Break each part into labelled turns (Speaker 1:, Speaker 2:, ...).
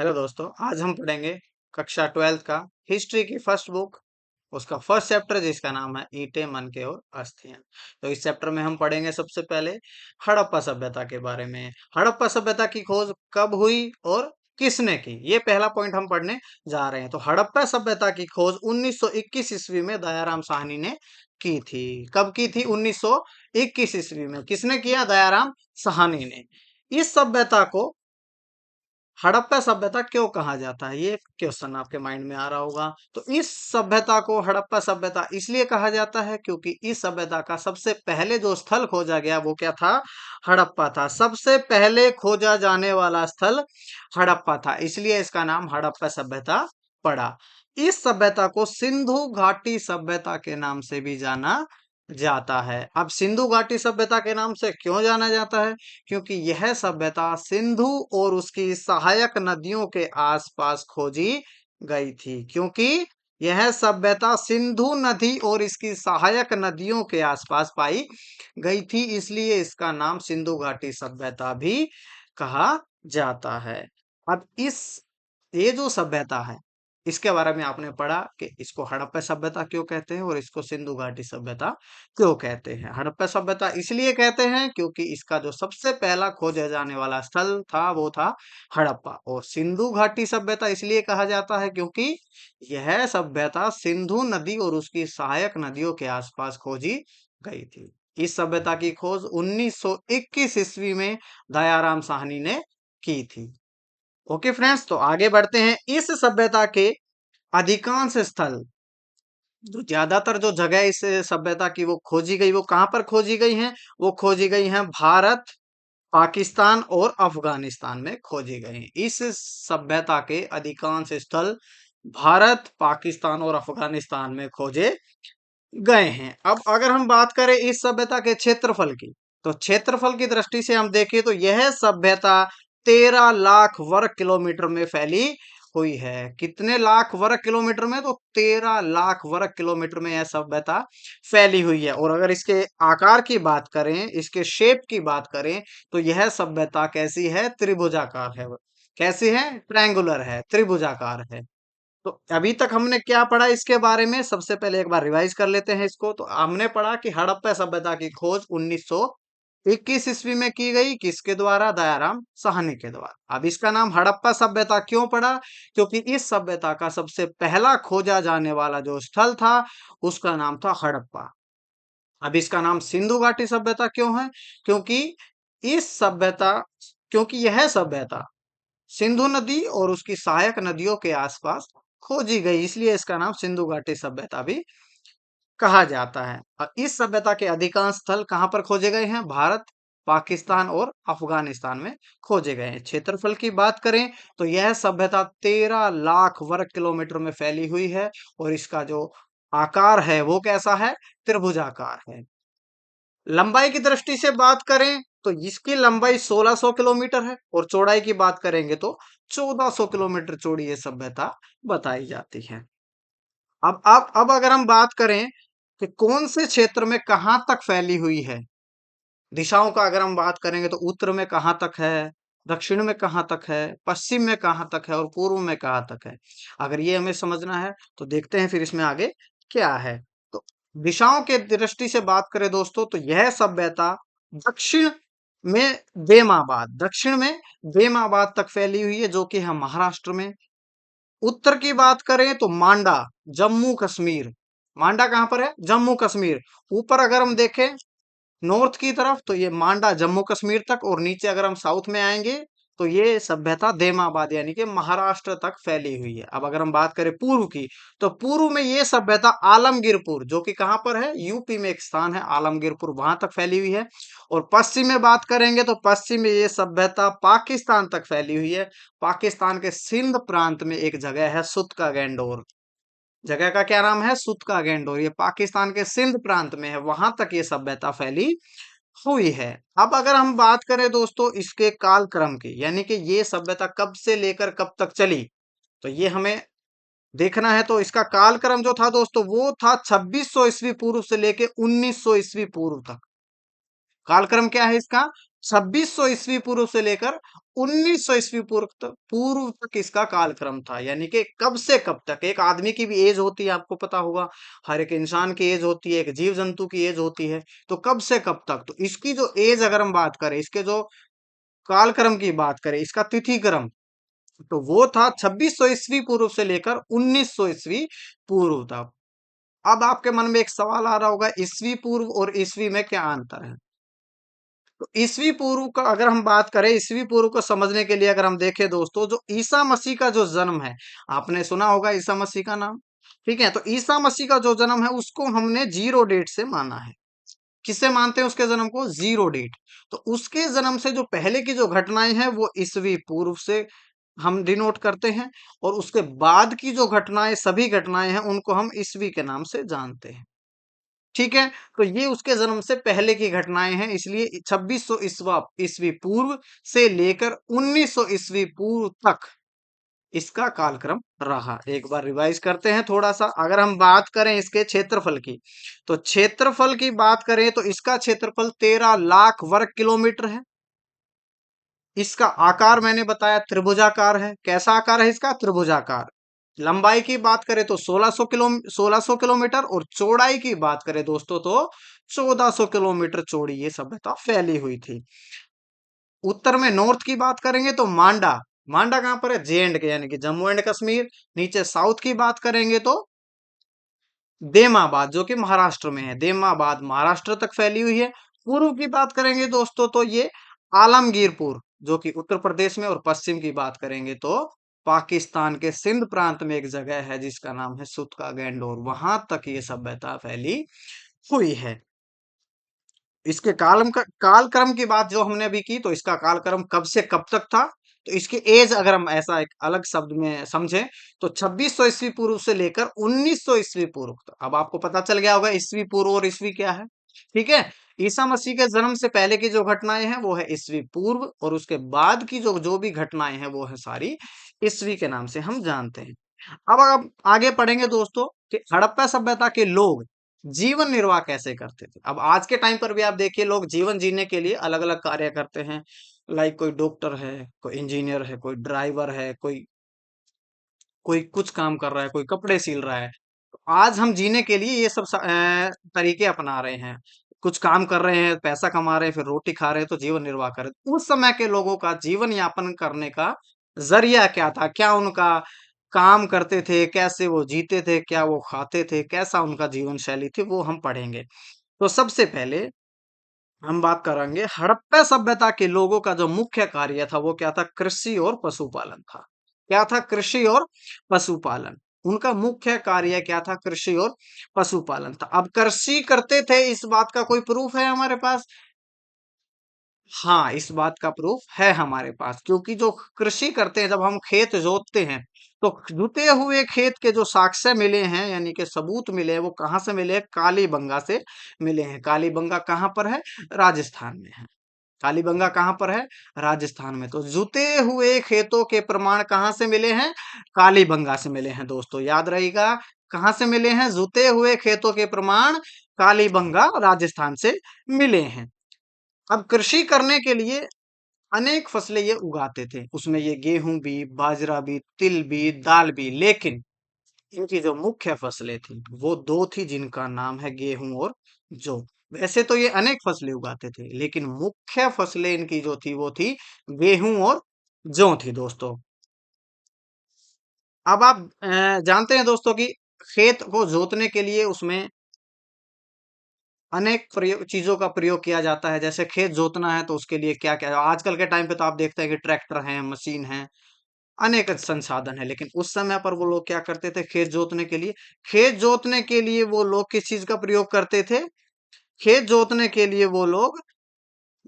Speaker 1: Hello दोस्तों, आज हम पढ़ेंगे कक्षा 12th का हिस्ट्री की फर्स्ट बुक, उसका फर्स्ट चैप्टर जिसका नाम है ईंटें, मनके और अस्थियां। तो इस चैप्टर में हम पढ़ेंगे सबसे पहले हड़प्पा सभ्यता के बारे में। हड़प्पा सभ्यता की खोज कब हुई और किसने की, ये पहला पॉइंट हम पढ़ने जा रहे हैं। तो हड़प्पा सभ्यता की खोज 1921 ईस्वी में दयाराम साहनी ने की थी। कब की थी? 1921 ईस्वी में। किसने किया? दयाराम साहनी ने। इस सभ्यता को हड़प्पा सभ्यता क्यों कहा जाता है, ये क्वेश्चन आपके माइंड में आ रहा होगा। तो इस सभ्यता को हड़प्पा सभ्यता इसलिए कहा जाता है क्योंकि इस सभ्यता का सबसे पहले जो स्थल खोजा गया वो क्या था? हड़प्पा था। सबसे पहले खोजा जाने वाला स्थल हड़प्पा था, इसलिए इसका नाम हड़प्पा सभ्यता पड़ा। इस सभ्यता को सिंधु घाटी सभ्यता के नाम से भी जाना जाता है। अब सिंधु घाटी सभ्यता के नाम से क्यों जाना जाता है? क्योंकि यह सभ्यता सिंधु और उसकी सहायक नदियों के आसपास खोजी गई थी। क्योंकि यह सभ्यता सिंधु नदी और इसकी सहायक नदियों के आसपास पाई गई थी, इसलिए इसका नाम सिंधु घाटी सभ्यता भी कहा जाता है। अब ये जो सभ्यता है, इसके बारे में आपने पढ़ा कि इसको हड़प्पा सभ्यता क्यों कहते हैं और इसको सिंधु घाटी सभ्यता क्यों कहते हैं। हड़प्पा सभ्यता इसलिए कहते हैं क्योंकि इसका जो सबसे पहला खोजा जाने वाला स्थल था वो था हड़प्पा। और सिंधु घाटी सभ्यता इसलिए कहा जाता है क्योंकि यह सभ्यता सिंधु नदी और उसकी सहायक नदियों के आसपास खोजी गई थी। इस सभ्यता की खोज 1921 ईस्वी में दयाराम साहनी ने की थी। ओके फ्रेंड्स, तो आगे बढ़ते हैं। इस सभ्यता के अधिकांश स्थल, जो ज्यादातर जो जगह इस सभ्यता की वो खोजी गई, वो कहाँ पर खोजी गई हैं? वो खोजी गई हैं भारत, पाकिस्तान और अफगानिस्तान में खोजी गई हैं। इस सभ्यता के अधिकांश स्थल भारत, पाकिस्तान और अफगानिस्तान में खोजे गए हैं। अब अगर हम बात करें इस सभ्यता के क्षेत्रफल की, तो क्षेत्रफल की दृष्टि से हम देखें तो यह सभ्यता 13 लाख वर्ग किलोमीटर में फैली हुई है। कितने लाख वर्ग किलोमीटर में? तो 13 लाख वर्ग किलोमीटर में यह सभ्यता फैली हुई है। और अगर इसके आकार की बात करें, इसके शेप की बात करें, तो यह सभ्यता कैसी है? त्रिभुजाकार है। कैसी है? ट्रायंगुलर है, त्रिभुजाकार है। तो अभी तक हमने क्या पढ़ा इसके बारे में? सबसे पहले एक बार रिवाइज कर लेते हैं इसको। तो हमने पढ़ा कि हड़प्पा सभ्यता की खोज 1921 ईस्वी में की गई। किसके द्वारा? दयाराम साहनी के द्वारा। अब इसका नाम हड़प्पा सभ्यता क्यों पड़ा? क्योंकि इस सभ्यता का सबसे पहला खोजा जाने वाला जो स्थल था उसका नाम था हड़प्पा। अब इसका नाम सिंधु घाटी सभ्यता क्यों है? क्योंकि इस सभ्यता क्योंकि यह सभ्यता सिंधु नदी और उसकी सहायक नदियों के आसपास खोजी गई, इसलिए इसका नाम सिंधु घाटी सभ्यता भी कहा जाता है। और इस सभ्यता के अधिकांश स्थल कहाँ पर खोजे गए हैं? भारत, पाकिस्तान और अफगानिस्तान में खोजे गए हैं। क्षेत्रफल की बात करें तो यह सभ्यता 13 लाख वर्ग किलोमीटर में फैली हुई है और इसका जो आकार है वो कैसा है? त्रिभुजाकार है। लंबाई की दृष्टि से बात करें तो इसकी लंबाई 1600 किलोमीटर है और चौड़ाई की बात करेंगे तो 1400 किलोमीटर चौड़ी ये सभ्यता बताई जाती है। अब अगर हम बात करें कि कौन से क्षेत्र में कहां तक फैली हुई है, दिशाओं का अगर हम बात करेंगे तो उत्तर में कहां तक है, दक्षिण में कहां तक है, पश्चिम में कहां तक है और पूर्व में कहां तक है। अगर ये हमें समझना है तो देखते हैं फिर इसमें आगे क्या है। तो दिशाओं के दृष्टि से बात करें दोस्तों तो यह सभ्यता दक्षिण में दक्षिण में बेमाबाद तक फैली हुई है, जो कि है महाराष्ट्र में। उत्तर की बात करें तो मांडा, जम्मू कश्मीर। मांडा कहां पर है? जम्मू कश्मीर। ऊपर अगर हम देखें नॉर्थ की तरफ तो ये मांडा जम्मू कश्मीर तक, और नीचे अगर हम साउथ में आएंगे तो ये सभ्यता देमाबाद यानी कि महाराष्ट्र तक फैली हुई है। अब अगर हम बात करें पूर्व की, तो पूर्व में ये सभ्यता आलमगीरपुर, जो कि कहां पर है? यूपी में एक स्थान है आलमगीरपुर, वहां तक फैली हुई है। और पश्चिम में बात करेंगे तो पश्चिम में ये सभ्यता पाकिस्तान तक फैली हुई है। पाकिस्तान के सिंध प्रांत में एक जगह है सुत का गैंडोर। जगह का क्या नाम है? सुत का गैंडोर। ये पाकिस्तान के सिंध प्रांत में है, वहां तक ये सभ्यता फैली हुई है। अब अगर हम बात करें दोस्तों इसके कालक्रम की, यानी कि ये सभ्यता कब से लेकर कब तक चली, तो ये हमें देखना है। तो इसका कालक्रम जो था दोस्तों वो था 2600 ईस्वी पूर्व से लेके 1900 ईस्वी पूर्व तक। कालक्रम क्या है इसका? 2600 ईस्वी पूर्व से लेकर 1900 ईस्वी पूर्व तक इसका कालक्रम था। यानी कि कब से कब तक, एक आदमी की भी एज होती है, आपको पता होगा, हर एक इंसान की एज होती है, एक जीव जंतु की एज होती है, तो कब से कब तक, तो इसकी जो एज अगर हम बात करें, इसके जो कालक्रम की बात करें, इसका तिथि क्रम, तो वो था 2600 ईस्वी पूर्व से लेकर 1900 ईस्वी पूर्व तक। अब आपके मन में एक सवाल आ रहा होगा, ईस्वी पूर्व और ईस्वी में क्या अंतर है? तो ईस्वी पूर्व का अगर हम बात करें, ईस्वी पूर्व को समझने के लिए अगर हम देखें दोस्तों, जो ईसा मसीह का जो जन्म है, आपने सुना होगा ईसा मसीह का नाम, ठीक है? तो ईसा मसीह का जो जन्म है उसको हमने जीरो डेट से माना है। किससे मानते हैं उसके जन्म को? Zero date. तो उसके जन्म से जो पहले की जो घटनाएं हैं वो ईस्वी पूर्व से हम डिनोट करते हैं, और उसके बाद की जो घटनाएं, सभी घटनाएं हैं, उनको हम ईस्वी के नाम से जानते हैं। ठीक है, तो ये उसके जन्म से पहले की घटनाएं हैं, इसलिए 2600 ईस्वी पूर्व से लेकर 1900 ईस्वी पूर्व तक इसका कालक्रम रहा। एक बार रिवाइज करते हैं थोड़ा सा। अगर हम बात करें इसके क्षेत्रफल की, तो क्षेत्रफल की बात करें तो इसका क्षेत्रफल 13 लाख वर्ग किलोमीटर है। इसका आकार मैंने बताया त्रिभुजाकार है। कैसा आकार है इसका? त्रिभुजाकार। लंबाई की बात करें तो 1600 किलोमीटर, और चौड़ाई की बात करें दोस्तों तो 1400 किलोमीटर चौड़ी ये सभ्यता फैली हुई थी। उत्तर में नॉर्थ की बात करेंगे तो मांडा, मांडा कहां पर है? जे एंड के, यानी कि जम्मू एंड कश्मीर। नीचे साउथ की बात करेंगे तो देमाबाद, जो कि महाराष्ट्र में है, देमाबाद महाराष्ट्र तक फैली हुई है। पूर्व की बात करेंगे दोस्तों तो ये आलमगीरपुर, जो कि उत्तर प्रदेश में, और पश्चिम की बात करेंगे तो पाकिस्तान के सिंध प्रांत में एक जगह है जिसका नाम है सुतका गैंडोर, वहां तक ये सभ्यता फैली हुई है। इसके कालक्रम की बात जो हमने अभी की, तो इसका कालक्रम कब से कब तक था, तो इसकी एज अगर हम ऐसा एक अलग शब्द में समझें, तो 2600 ईस्वी पूर्व से लेकर 1900 ईस्वी पूर्व तक। अब आपको पता चल गया होगा ईस्वी पूर्व और ईस्वी क्या है। ठीक है, ईसा मसीह के जन्म से पहले की जो घटनाएं हैं वो है ईस्वी पूर्व, और उसके बाद की जो जो भी घटनाएं हैं वो है सारी ईस्वी के नाम से हम जानते हैं। अब आगे पढ़ेंगे दोस्तों कि हड़प्पा सभ्यता के लोग जीवन निर्वाह कैसे करते थे। अब आज के टाइम पर भी आप देखिए, लोग जीवन जीने के लिए अलग अलग कार्य करते हैं। लाइक कोई डॉक्टर है, कोई इंजीनियर है, कोई ड्राइवर है, कोई कोई कुछ काम कर रहा है, कोई कपड़े सिल रहा है। तो आज हम जीने के लिए ये सब तरीके अपना रहे हैं। कुछ काम कर रहे हैं, पैसा कमा रहे हैं, फिर रोटी खा रहे हैं, तो जीवन निर्वाह कर रहे हैं। उस समय के लोगों का जीवन यापन करने का जरिया क्या था? क्या उनका काम करते थे? कैसे वो जीते थे? क्या वो खाते थे? कैसा उनका जीवन शैली थी? वो हम पढ़ेंगे। तो सबसे पहले हम बात करेंगे हड़प्पा सभ्यता के लोगों का जो मुख्य कार्य था वो क्या था? कृषि और पशुपालन था। क्या था? कृषि और पशुपालन। उनका मुख्य कार्य क्या था? कृषि और पशुपालन था। अब कृषि करते थे इस बात का कोई प्रूफ है हमारे पास? हाँ, इस बात का प्रूफ है हमारे पास, क्योंकि जो कृषि करते हैं, जब हम खेत जोतते हैं, तो जुते हुए खेत के जो साक्ष्य मिले हैं, यानी कि सबूत मिले हैं, वो कहाँ से मिले हैं? कालीबंगा से मिले हैं। कालीबंगा कहाँ पर है? राजस्थान में है। कालीबंगा कहाँ पर है? राजस्थान में। तो जुते हुए खेतों के प्रमाण कहाँ से मिले हैं? कालीबंगा से मिले हैं दोस्तों, याद रहेगा। कहाँ से मिले हैं? जुते हुए खेतों के प्रमाण कालीबंगा राजस्थान से मिले हैं। अब कृषि करने के लिए अनेक फसलें ये उगाते थे, उसमें ये गेहूं भी, बाजरा भी, तिल भी, दाल भी, लेकिन इनकी जो मुख्य फसलें थी वो दो थी, जिनका नाम है गेहूं और जौ। वैसे तो ये अनेक फसलें उगाते थे, लेकिन मुख्य फसलें इनकी जो थी वो थी गेहूं और जौ थी दोस्तों। अब आप जानते हैं दोस्तों कि खेत को जोतने के लिए उसमें अनेक प्रयोग चीजों का प्रयोग किया जाता है। जैसे खेत जोतना है तो उसके लिए क्या क्या, आजकल के टाइम पे तो आप देखते हैं कि ट्रैक्टर है, मशीन है, अनेक संसाधन है। लेकिन उस समय पर वो लोग क्या करते थे? खेत जोतने के लिए, खेत जोतने के लिए वो लोग किस चीज का प्रयोग करते थे? खेत जोतने के लिए वो लोग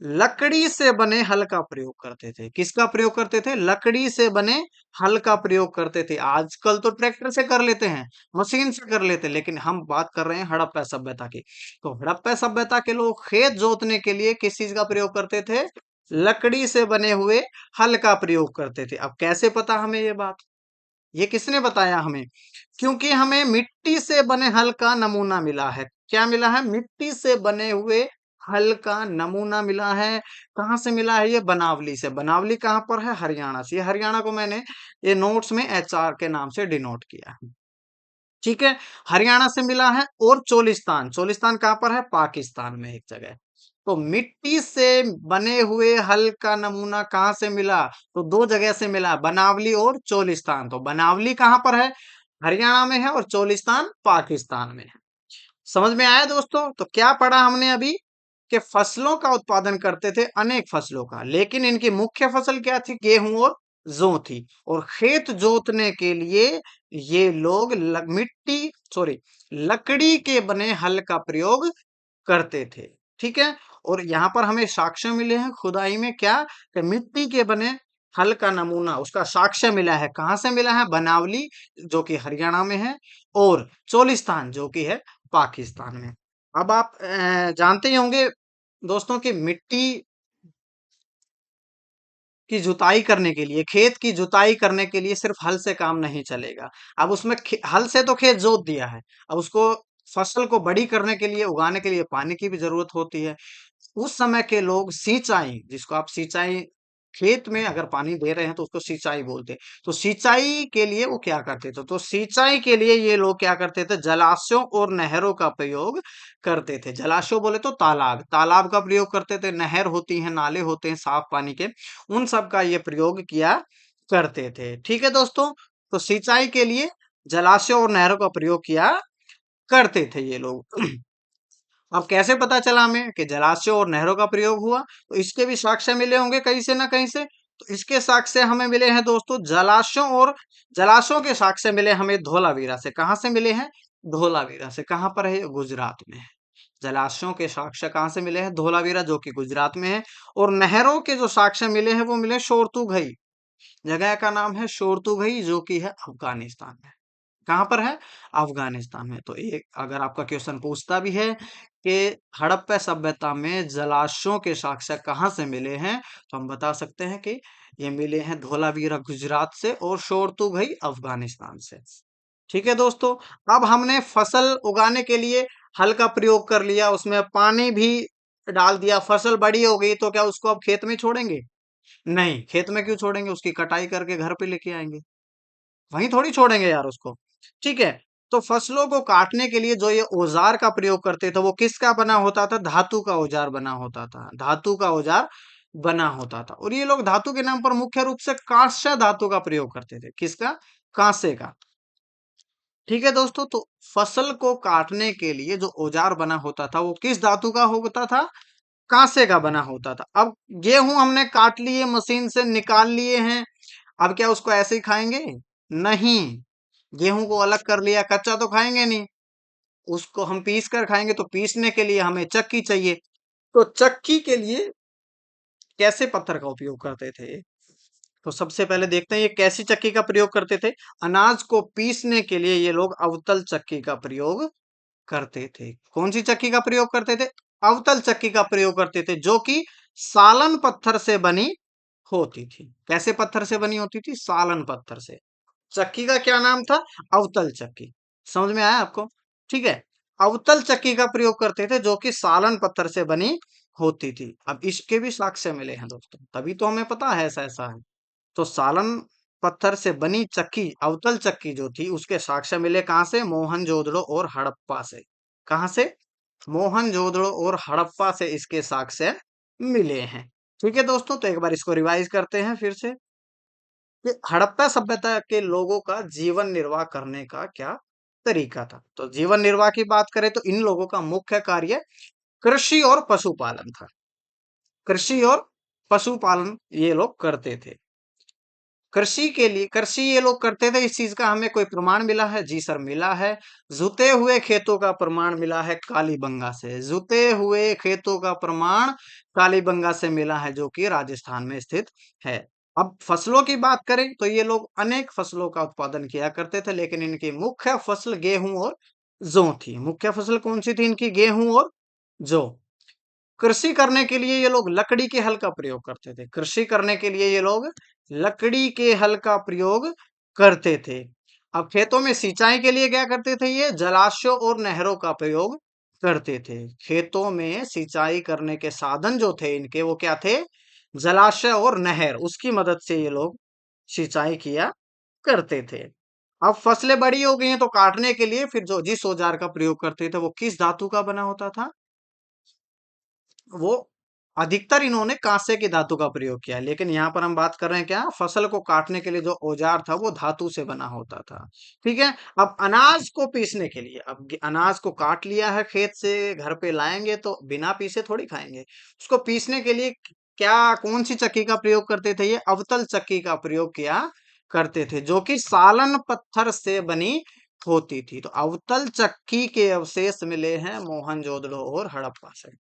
Speaker 1: लकड़ी से बने हल का प्रयोग करते थे। किसका प्रयोग करते थे? लकड़ी से बने हल का प्रयोग करते थे। आजकल तो ट्रैक्टर से कर लेते हैं, मशीन से कर लेते हैं, लेकिन हम बात कर रहे हैं हड़प्पा सभ्यता की। तो हड़प्पा सभ्यता के लोग खेत जोतने के लिए किस चीज का प्रयोग करते थे? लकड़ी से बने हुए हल का प्रयोग करते थे। अब कैसे पता हमें ये बात? ये किसने बताया हमें? क्योंकि हमें मिट्टी से बने हल का नमूना मिला है। क्या मिला है? मिट्टी से बने हुए हल का नमूना मिला है। कहाँ से मिला है? ये बनावली से। बनावली कहाँ पर है? हरियाणा से। ये हरियाणा को मैंने ये नोट्स में एचआर के नाम से डिनोट किया है। ठीक है, हरियाणा से मिला है। और चोलिस्तान, चोलिस्तान कहाँ पर है? पाकिस्तान में एक जगह। तो मिट्टी से बने हुए हल का नमूना कहाँ से मिला? तो दो जगह से मिला, बनावली और चोलिस्तान। तो बनावली कहाँ पर है? हरियाणा में है, और चोलिस्तान पाकिस्तान में है। समझ में आया दोस्तों? तो क्या पढ़ा हमने अभी कि फसलों का उत्पादन करते थे, अनेक फसलों का, लेकिन इनकी मुख्य फसल क्या थी? गेहूं और जौ थी। और खेत जोतने के लिए ये लोग मिट्टी सॉरी लकड़ी के बने हल का प्रयोग करते थे। ठीक है, और यहाँ पर हमें साक्ष्य मिले हैं खुदाई में, क्या कि मिट्टी के बने हल का नमूना, उसका साक्ष्य मिला है। कहाँ से मिला है? बनावली, जो कि हरियाणा में है, और चोलिस्तान, जो कि है पाकिस्तान में। अब आप जानते ही होंगे दोस्तों कि मिट्टी की जुताई करने के लिए, खेत की जुताई करने के लिए सिर्फ हल से काम नहीं चलेगा। अब उसमें हल से तो खेत जोत दिया है, अब उसको फसल को बड़ी करने के लिए, उगाने के लिए पानी की भी जरूरत होती है। उस समय के लोग सिंचाई, जिसको आप सिंचाई, खेत में अगर पानी दे रहे हैं तो उसको सिंचाई बोलते हैं। तो सिंचाई के लिए वो क्या करते थे? तो सिंचाई के लिए ये लोग क्या करते थे? जलाशयों और नहरों का प्रयोग करते थे। जलाशय बोले तो तालाब, तालाब का प्रयोग करते थे। नहर होती हैं, नाले होते हैं साफ पानी के, उन सब का ये प्रयोग किया करते थे। ठीक है दोस्तों, तो सिंचाई के लिए जलाशयों और नहरों का प्रयोग किया करते थे ये लोग। अब कैसे पता चला हमें कि जलाशयों और नहरों का प्रयोग हुआ? तो इसके भी साक्ष्य मिले होंगे कहीं से ना कहीं से। तो इसके साक्ष्य हमें मिले हैं दोस्तों जलाशयों के साक्ष्य मिले हमें धोलावीरा से। कहाँ से मिले हैं? धोलावीरा से। कहाँ पर है? गुजरात में है। जलाशयों के साक्ष्य कहाँ से मिले हैं? धोलावीरा, जो कि गुजरात में है। और नहरों के जो साक्ष्य मिले हैं वो मिले शोरतुघई, जगह का नाम है शोरतुघई, जो कि है अफगानिस्तान में। कहाँ पर है? अफगानिस्तान में। तो एक अगर आपका क्वेश्चन पूछता भी है कि हड़प्पा सभ्यता में जलाशयों के साक्ष्य कहाँ से मिले हैं, तो हम बता सकते हैं कि ये मिले हैं धोलावीरा गुजरात से और शोरतुघई अफगानिस्तान से। ठीक है दोस्तों, अब हमने फसल उगाने के लिए हल का प्रयोग कर लिया, उसमें पानी भी डाल दिया, फसल बड़ी हो गई, तो क्या उसको अब खेत में छोड़ेंगे? नहीं, खेत में क्यों छोड़ेंगे? उसकी कटाई करके घर पे लेके आएंगे, वहीं थोड़ी छोड़ेंगे यार उसको। ठीक है, तो फसलों को काटने के लिए जो ये औजार का प्रयोग करते थे वो किसका बना होता था? धातु का औजार बना होता था। धातु का औजार बना होता था। और ये लोग धातु के नाम पर मुख्य रूप से कांस्य धातु का प्रयोग करते थे। किसका? कांसे का। ठीक है दोस्तों, तो फसल को काटने के लिए जो औजार बना होता था वो किस धातु का होता था? कांसे का बना होता था। अब गेहूं हमने काट लिए, मशीन से निकाल लिए हैं, अब क्या उसको ऐसे ही खाएंगे? नहीं, गेहूं को अलग कर लिया, कच्चा तो खाएंगे नहीं, उसको हम पीस कर खाएंगे। तो पीसने के लिए हमें चक्की चाहिए। तो चक्की के लिए कैसे पत्थर का उपयोग करते थे? तो सबसे पहले देखते हैं ये कैसी चक्की का प्रयोग करते थे। अनाज को पीसने के लिए ये लोग अवतल चक्की का प्रयोग करते थे। कौन सी चक्की का प्रयोग करते थे? अवतल चक्की का प्रयोग करते थे, जो कि सालन पत्थर से बनी होती थी। कैसे पत्थर से बनी होती थी? सालन पत्थर से। चक्की का क्या नाम था? अवतल चक्की। समझ में आया आपको? ठीक है, अवतल चक्की का प्रयोग करते थे, जो कि सालन पत्थर से बनी होती थी। अब इसके भी साक्ष्य मिले हैं दोस्तों, तभी तो हमें पता है ऐसा ऐसा है। तो सालन पत्थर से बनी चक्की, अवतल चक्की जो थी, उसके साक्ष्य मिले कहाँ से? मोहनजोदड़ो और हड़प्पा से। कहाँ से? मोहनजोदड़ो और हड़प्पा से इसके साक्ष्य मिले हैं। ठीक है दोस्तों, तो एक बार इसको रिवाइज करते हैं फिर से कि हड़प्पा सभ्यता के लोगों का जीवन निर्वाह करने का क्या तरीका था। तो जीवन निर्वाह की बात करें तो इन लोगों का मुख्य कार्य कृषि और पशुपालन था। कृषि और पशुपालन ये लोग करते थे। कृषि ये लोग करते थे, इस चीज का हमें कोई प्रमाण मिला है? जी सर, मिला है। जुते हुए खेतों का प्रमाण मिला है कालीबंगा से। जुते हुए खेतों का प्रमाण कालीबंगा से मिला है, जो कि राजस्थान में स्थित है। अब फसलों की बात करें तो ये लोग अनेक फसलों का उत्पादन किया करते थे, लेकिन इनकी मुख्य फसल गेहूं और जौ थी। मुख्य फसल कौन सी थी इनकी? गेहूं और जौ। कृषि करने के लिए ये लोग लकड़ी के हल का प्रयोग करते थे। कृषि करने के लिए ये लोग लकड़ी के हल का प्रयोग करते थे। अब खेतों में सिंचाई के लिए क्या करते थे? ये जलाशयों और नहरों का प्रयोग करते थे। खेतों में सिंचाई करने के साधन जो थे इनके, वो क्या थे? जलाशय और नहर, उसकी मदद से ये लोग सिंचाई किया करते थे। अब फसलें बड़ी हो गई हैं तो काटने के लिए फिर जो जिस औजार का प्रयोग करते थे वो किस धातु का बना होता था? वो अधिकतर इन्होंने कांसे की धातु का प्रयोग किया, लेकिन यहाँ पर हम बात कर रहे हैं क्या? फसल को काटने के लिए जो औजार था वो धातु से बना होता था। ठीक है। अब अनाज को पीसने के लिए, अब अनाज को काट लिया है खेत से, घर पे लाएंगे तो बिना पीसे थोड़ी खाएंगे। उसको पीसने के लिए क्या, कौन सी चक्की का प्रयोग करते थे? ये अवतल चक्की का प्रयोग किया करते थे, जो कि सालन पत्थर से बनी होती थी। तो अवतल चक्की के अवशेष मिले हैं मोहनजोदड़ो और हड़प्पा से।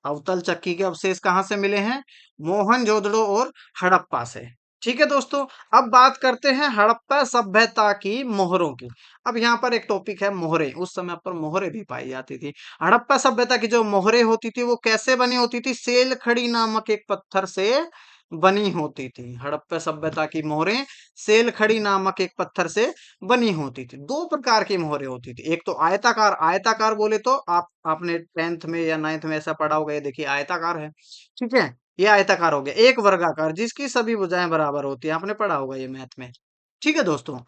Speaker 1: अवतल चक्की के अवशेष कहाँ से मिले हैं? मोहनजोदड़ो और हड़प्पा से। ठीक है दोस्तों। अब बात करते हैं हड़प्पा सभ्यता की मोहरों की। अब यहाँ पर एक टॉपिक है मोहरे। उस समय पर मोहरे भी पाई जाती थी। हड़प्पा सभ्यता की जो मोहरे होती थी वो कैसे बनी होती थी? सेलखड़ी नामक एक पत्थर से बनी होती थी। हड़प्पा सभ्यता की मोहरें सेलखड़ी नामक एक पत्थर से बनी होती थी। दो प्रकार की मोहरें होती थी। एक तो आयताकार, आयताकार बोले तो आपने 10th में या 9th में ऐसा पढ़ा होगा, ये देखिए आयताकार है। ठीक है। ये आयताकार हो गया। एक वर्गाकार जिसकी सभी भुजाएं बराबर होती है, आपने पढ़ा होगा ये मैथ में। ठीक है दोस्तों।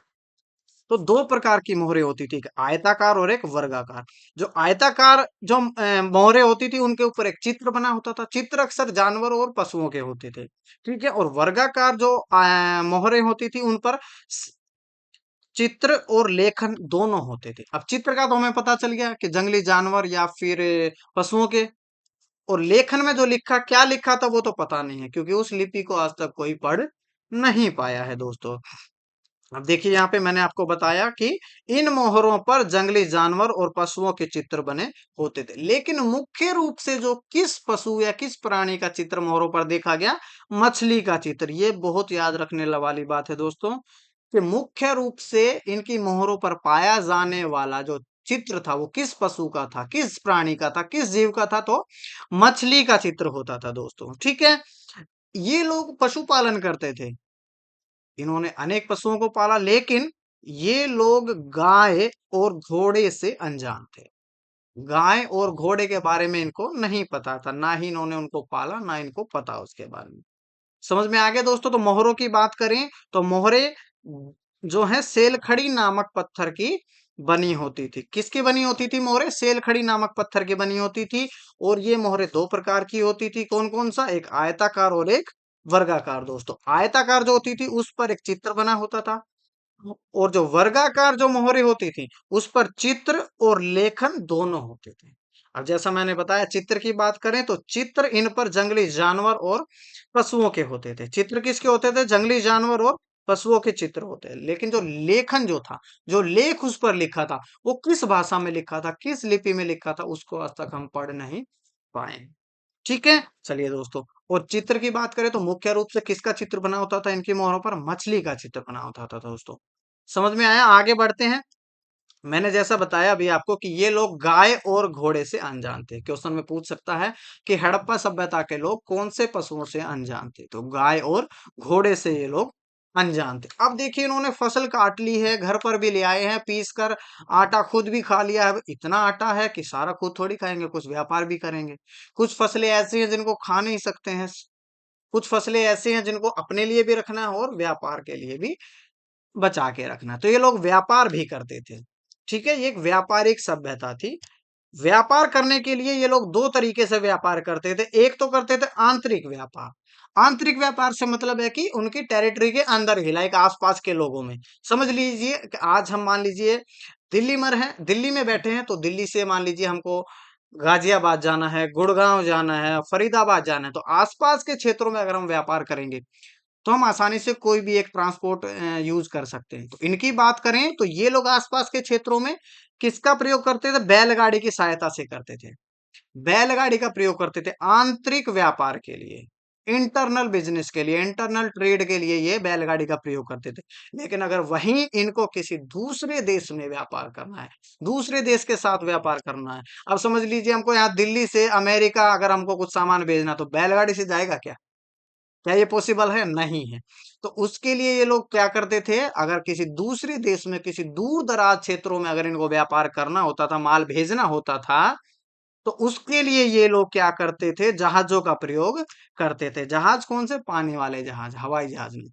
Speaker 1: तो दो प्रकार की मोहरें होती थी, एक आयताकार और एक वर्गाकार। जो आयताकार जो मोहरें होती थी उनके ऊपर एक चित्र बना होता था। चित्र अक्सर जानवर और पशुओं के होते थे। ठीक है। और वर्गाकार जो मोहरें होती थी उन पर चित्र और लेखन दोनों होते थे। अब चित्र का तो हमें पता चल गया कि जंगली जानवर या फिर पशुओं के, और लेखन में जो लिखा, क्या लिखा था वो तो पता नहीं है, क्योंकि उस लिपि को आज तक कोई पढ़ नहीं पाया है दोस्तों। अब देखिए यहाँ पे मैंने आपको बताया कि इन मोहरों पर जंगली जानवर और पशुओं के चित्र बने होते थे, लेकिन मुख्य रूप से जो किस पशु या किस प्राणी का चित्र मोहरों पर देखा गया? मछली का चित्र। ये बहुत याद रखने वाली बात है दोस्तों, कि मुख्य रूप से इनकी मोहरों पर पाया जाने वाला जो चित्र था वो किस पशु का था, किस प्राणी का था, किस जीव का था? तो मछली का चित्र होता था दोस्तों। ठीक है। ये लोग पशुपालन करते थे, इन्होंने अनेक पशुओं को पाला, लेकिन ये लोग गाय और घोड़े से अनजान थे। गाय और घोड़े के बारे में इनको नहीं पता था, ना ही इन्होंने उनको पाला, ना इनको पता उसके बारे में। समझ में आ गया दोस्तों। तो मोहरों की बात करें तो मोहरे जो है सेलखड़ी नामक पत्थर की बनी होती थी। किसकी बनी होती थी मोहरे? सेलखड़ी नामक पत्थर की बनी होती थी। और ये मोहरे दो प्रकार की होती थी। कौन कौन सा? एक आयताकार और एक वर्गाकार दोस्तों। आयताकार जो होती थी उस पर एक चित्र बना होता था, और जो वर्गाकार जो मोहरे होती थी उस पर चित्र और लेखन दोनों होते थे। अब जैसा मैंने बताया, चित्र की बात करें तो चित्र इन पर जंगली जानवर और पशुओं के होते थे। चित्र किसके होते थे? जंगली जानवर और पशुओं के चित्र होते हैं। लेकिन जो लेखन जो था, जो लेख उस पर लिखा था, वो किस भाषा में लिखा था, किस लिपि में लिखा था, उसको आज तक हम पढ़ नहीं पाए। ठीक है। चलिए दोस्तों, और चित्र की बात करें तो मुख्य रूप से किसका चित्र बना होता था इनकी मोहरों पर? मछली का चित्र बना होता था दोस्तों। समझ में आया? आगे बढ़ते हैं। मैंने जैसा बताया अभी आपको कि ये लोग गाय और घोड़े से अनजान थे। क्वेश्चन में पूछ सकता है कि हड़प्पा सभ्यता के लोग कौन से पशुओं से अनजान थे? तो गाय और घोड़े से ये लोग अनजान थे। अब देखिए, इन्होंने फसल काट ली है, घर पर भी ले आए हैं पीस कर, आटा खुद भी खा लिया है। इतना आटा है कि सारा खुद थोड़ी खाएंगे, कुछ व्यापार भी करेंगे। कुछ फसलें ऐसी हैं जिनको खा नहीं सकते हैं, कुछ फसलें ऐसी हैं जिनको अपने लिए भी रखना है और व्यापार के लिए भी बचा के रखना। तो ये लोग व्यापार भी करते थे। ठीक है। ये एक व्यापारिक सभ्यता थी। व्यापार करने के लिए ये लोग दो तरीके से व्यापार करते थे। एक तो करते थे आंतरिक व्यापार। आंतरिक व्यापार से मतलब है कि उनकी टेरिटरी के अंदर ही, लाइक आसपास के लोगों में। समझ लीजिए कि आज हम मान लीजिए दिल्ली में हैं, दिल्ली में बैठे हैं, तो दिल्ली से मान लीजिए हमको गाजियाबाद जाना है, गुड़गांव जाना है, फरीदाबाद जाना है, तो आसपास के क्षेत्रों में अगर हम व्यापार करेंगे तो हम आसानी से कोई भी एक ट्रांसपोर्ट यूज कर सकते हैं। तो इनकी बात करें तो ये लोग आसपास के क्षेत्रों में किसका प्रयोग करते थे? बैलगाड़ी की सहायता से करते थे। बैलगाड़ी का प्रयोग करते थे आंतरिक व्यापार के लिए, इंटरनल बिजनेस के लिए, इंटरनल ट्रेड के लिए ये बैलगाड़ी का प्रयोग करते थे। लेकिन अगर वहीं इनको किसी दूसरे देश में व्यापार करना है, दूसरे देश के साथ व्यापार करना है, अब समझ लीजिए हमको यहाँ दिल्ली से अमेरिका अगर हमको कुछ सामान भेजना, तो बैलगाड़ी से जाएगा क्या? क्या ये पॉसिबल है? नहीं है। तो उसके लिए ये लोग क्या करते थे, अगर किसी दूसरे देश में, किसी दूर दराज क्षेत्रों में अगर इनको व्यापार करना होता था, माल भेजना होता था, तो उसके लिए ये लोग क्या करते थे, जहाजों का प्रयोग करते थे। जहाज कौन से? पानी वाले जहाज, हवाई जहाज नहीं।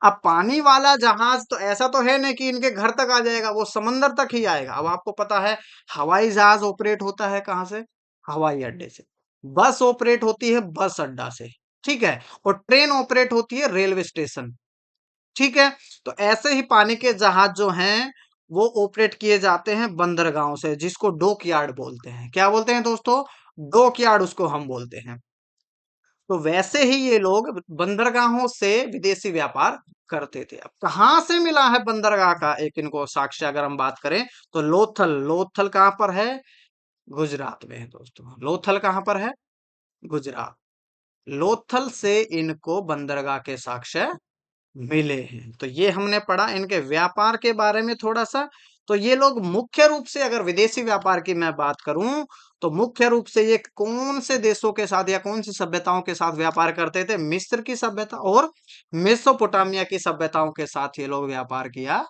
Speaker 1: अब पानी वाला जहाज तो ऐसा तो है नहीं कि इनके घर तक आ जाएगा, वो समंदर तक ही आएगा। अब आपको पता है हवाई जहाज ऑपरेट होता है कहाँ से? हवाई अड्डे से। बस ऑपरेट होती है बस अड्डा से, ठीक है। और ट्रेन ऑपरेट होती है रेलवे स्टेशन, ठीक है। तो ऐसे ही पानी के जहाज जो हैं वो ऑपरेट किए जाते हैं बंदरगाहों से, जिसको डॉक यार्ड बोलते हैं। क्या बोलते हैं दोस्तों? डॉक यार्ड उसको हम बोलते हैं। तो वैसे ही ये लोग बंदरगाहों से विदेशी व्यापार करते थे। अब कहाँ से मिला है बंदरगाह का एक इनको साक्ष्य, अगर हम बात करें तो लोथल। लोथल कहाँ पर है? गुजरात में है दोस्तों। लोथल कहाँ पर है? गुजरात। लोथल से इनको बंदरगाह के साक्ष्य मिले हैं। तो ये हमने पढ़ा इनके व्यापार के बारे में थोड़ा सा। तो ये लोग मुख्य रूप से, अगर विदेशी व्यापार की मैं बात करूं, तो मुख्य रूप से ये कौन से देशों के साथ या कौन सी सभ्यताओं के साथ व्यापार करते थे? मिस्र की सभ्यता और मेसोपोटामिया की सभ्यताओं के साथ ये लोग व्यापार किया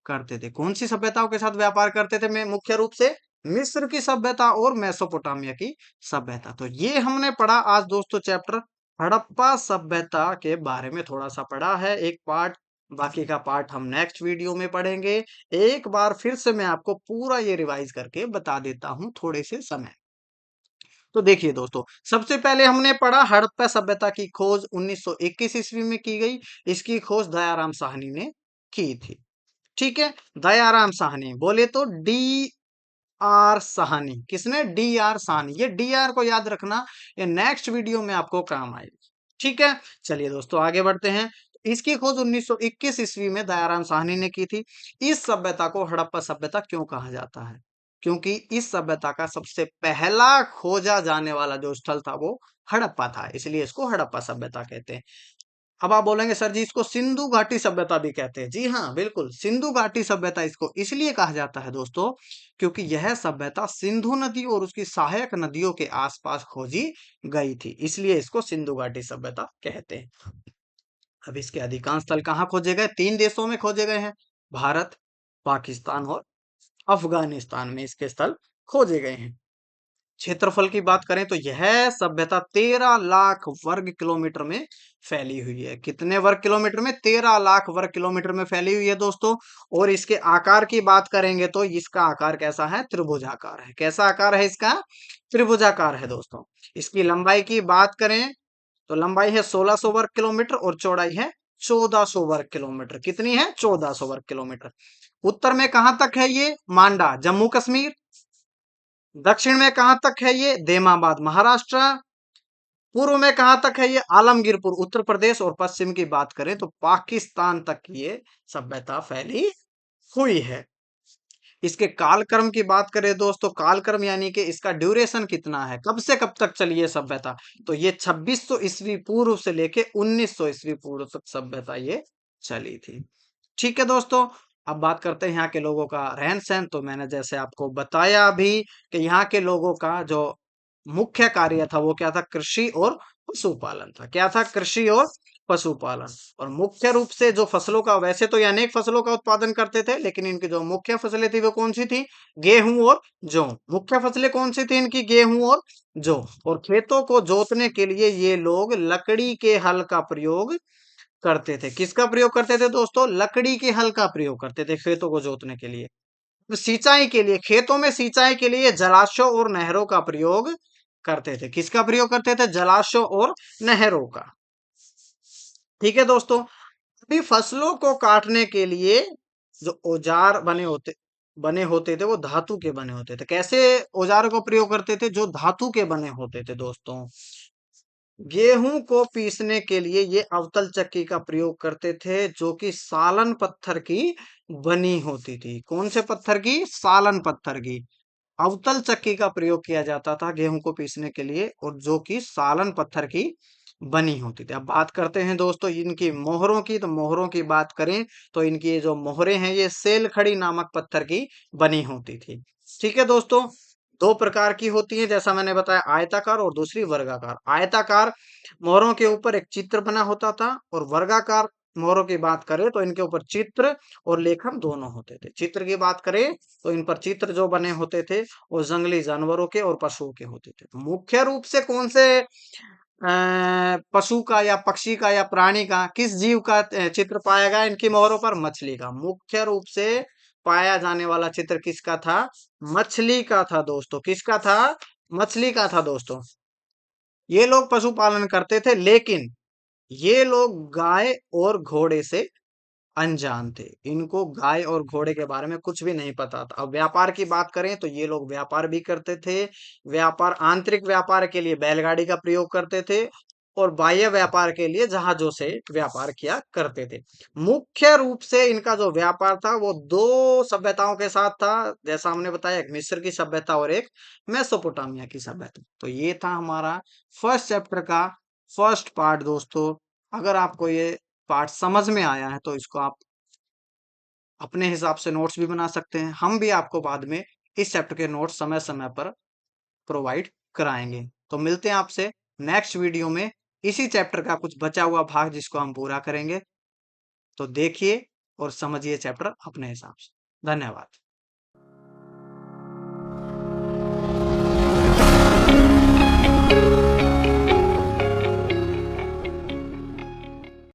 Speaker 1: करते थे। कौन सी सभ्यताओं के साथ व्यापार करते थे? मैं मुख्य रूप से मिस्र की सभ्यता और मेसोपोटामिया की सभ्यता। तो ये हमने पढ़ा आज दोस्तों चैप्टर हड़प्पा सभ्यता के बारे में थोड़ा सा पढ़ा है, एक पार्ट। बाकी का पार्ट हम नेक्स्ट वीडियो में पढ़ेंगे। एक बार फिर से मैं आपको पूरा ये रिवाइज करके बता देता हूं थोड़े से समय। तो देखिए दोस्तों, सबसे पहले हमने पढ़ा हड़प्पा सभ्यता की खोज 1921 ईस्वी में की गई। इसकी खोज दयाराम साहनी ने की थी, ठीक है। दयाराम साहनी बोले तो डी आर साहनी। किसने? D R Sahni. ये डी आर को याद रखना, ये नेक्स्ट वीडियो में आपको काम आएगी, ठीक है। चलिए दोस्तों आगे बढ़ते हैं। इसकी खोज 1921 ईस्वी में दयाराम साहनी ने की थी। इस सभ्यता को हड़प्पा सभ्यता क्यों कहा जाता है? क्योंकि इस सभ्यता का सबसे पहला खोजा जाने वाला जो स्थल था वो हड़प्पा था, इसलिए इसको हड़प्पा सभ्यता कहते हैं। अब आप बोलेंगे सर जी इसको सिंधु घाटी सभ्यता भी कहते हैं। जी हाँ बिल्कुल, सिंधु घाटी सभ्यता इसको इसलिए कहा जाता है दोस्तों, क्योंकि यह सभ्यता सिंधु नदी और उसकी सहायक नदियों के आसपास खोजी गई थी, इसलिए इसको सिंधु घाटी सभ्यता कहते हैं। अब इसके अधिकांश स्थल कहाँ खोजे गए? 3 देशों में खोजे गए हैं, भारत, पाकिस्तान और अफगानिस्तान में इसके स्थल खोजे गए हैं। क्षेत्रफल की बात करें तो यह सभ्यता 13 लाख वर्ग किलोमीटर में फैली हुई है। कितने वर्ग किलोमीटर में? 13 लाख वर्ग किलोमीटर में फैली हुई है दोस्तों। और इसके आकार की बात करेंगे तो इसका आकार कैसा है? त्रिभुजाकार है। कैसा आकार है इसका? त्रिभुजाकार है दोस्तों। इसकी लंबाई की बात करें तो लंबाई है 1600 वर्ग किलोमीटर और चौड़ाई है 1400 वर्ग किलोमीटर। कितनी है? 1400 वर्ग किलोमीटर। उत्तर में कहां तक है ये? मांडा, जम्मू कश्मीर। दक्षिण में कहां तक है ये? देमाबाद, महाराष्ट्र। पूर्व में कहां तक है ये? आलमगीरपुर, उत्तर प्रदेश। और पश्चिम की बात करें तो पाकिस्तान तक ये सभ्यता फैली हुई है। इसके कालक्रम की बात करें दोस्तों, कालक्रम यानी कि इसका ड्यूरेशन कितना है, कब से कब तक चली है सभ्यता, तो ये 2600 ईस्वी पूर्व से लेके 1900 ईस्वी पूर्व तक सभ्यता ये चली थी, ठीक है दोस्तों। अब बात करते हैं यहाँ के लोगों का रहन सहन। तो मैंने जैसे आपको बताया अभी कि यहाँ के लोगों का जो मुख्य कार्य था वो क्या था? कृषि और पशुपालन था। क्या था? कृषि और पशुपालन। और मुख्य रूप से जो फसलों का, वैसे तो ये अनेक फसलों का उत्पादन करते थे, लेकिन इनकी जो मुख्य फसलें थी वो कौन सी थी? गेहूं और जौ। मुख्य फसलें कौन सी थी इनकी? गेहूं और जौ। और खेतों को जोतने के लिए ये लोग लकड़ी के हल का प्रयोग करते थे। किसका प्रयोग करते थे दोस्तों? लकड़ी के हल का प्रयोग करते थे खेतों को जोतने के लिए। सिंचाई के लिए, खेतों में सिंचाई के लिए जलाशयों और नहरों का प्रयोग करते थे। किसका प्रयोग करते थे? जलाशयों और नहरों का, ठीक है दोस्तों। अभी फसलों को काटने के लिए जो औजार बने होते थे वो धातु के बने होते थे। कैसे औजारों को प्रयोग करते थे? जो धातु के बने होते थे दोस्तों। गेहूं को पीसने के लिए ये अवतल चक्की का प्रयोग करते थे, जो कि सालन पत्थर की बनी होती थी। कौन से पत्थर की? सालन पत्थर की। अवतल चक्की का प्रयोग किया जाता था गेहूं को पीसने के लिए, और जो कि सालन पत्थर की बनी होती थी। अब बात करते हैं दोस्तों इनकी मोहरों की। तो मोहरों की बात करें तो इनकी ये जो मोहरें हैं ये सेल खड़ी नामक पत्थर की बनी होती थी, ठीक है दोस्तों। दो प्रकार की होती है, जैसा मैंने बताया, आयताकार और दूसरी वर्गाकार। आयताकार मोहरों के ऊपर एक चित्र बना होता था, और वर्गाकार मोहरों की बात करें तो इनके ऊपर चित्र और लेखन दोनों होते थे। चित्र की बात करें तो इन पर चित्र जो बने होते थे वो जंगली जानवरों के और पशुओं के होते थे। मुख्य रूप से कौन से पशु का या पक्षी का या प्राणी का, किस जीव का चित्र पाया गया इनकी मोहरों पर? मछली का। मुख्य रूप से पाया जाने वाला चित्र किसका था? मछली का था दोस्तों। किसका था? मछली का था दोस्तों। ये लोग पशुपालन करते थे, लेकिन ये लोग गाय और घोड़े से अनजान थे। इनको गाय और घोड़े के बारे में कुछ भी नहीं पता था। अब व्यापार की बात करें तो ये लोग व्यापार भी करते थे। व्यापार, आंतरिक व्यापार के लिए बैलगाड़ी का प्रयोग करते थे, और बाह्य व्यापार के लिए जहाजों से व्यापार किया करते थे। मुख्य रूप से इनका जो व्यापार था वो दो सभ्यताओं के साथ था, जैसा हमने बताया, एक मिस्र की सभ्यता और एक मेसोपोटामिया की सभ्यता। तो ये था हमारा फर्स्ट चैप्टर का फर्स्ट पार्ट दोस्तों। अगर आपको ये पार्ट समझ में आया है तो इसको आप अपने हिसाब से नोट्स भी बना सकते हैं। हम भी आपको बाद में इस चैप्टर के नोट्स समय समय पर प्रोवाइड कराएंगे। तो मिलते हैं आपसे नेक्स्ट वीडियो में, इसी चैप्टर का कुछ बचा हुआ भाग जिसको हम पूरा करेंगे। तो देखिए और समझिए चैप्टर अपने हिसाब से। धन्यवाद।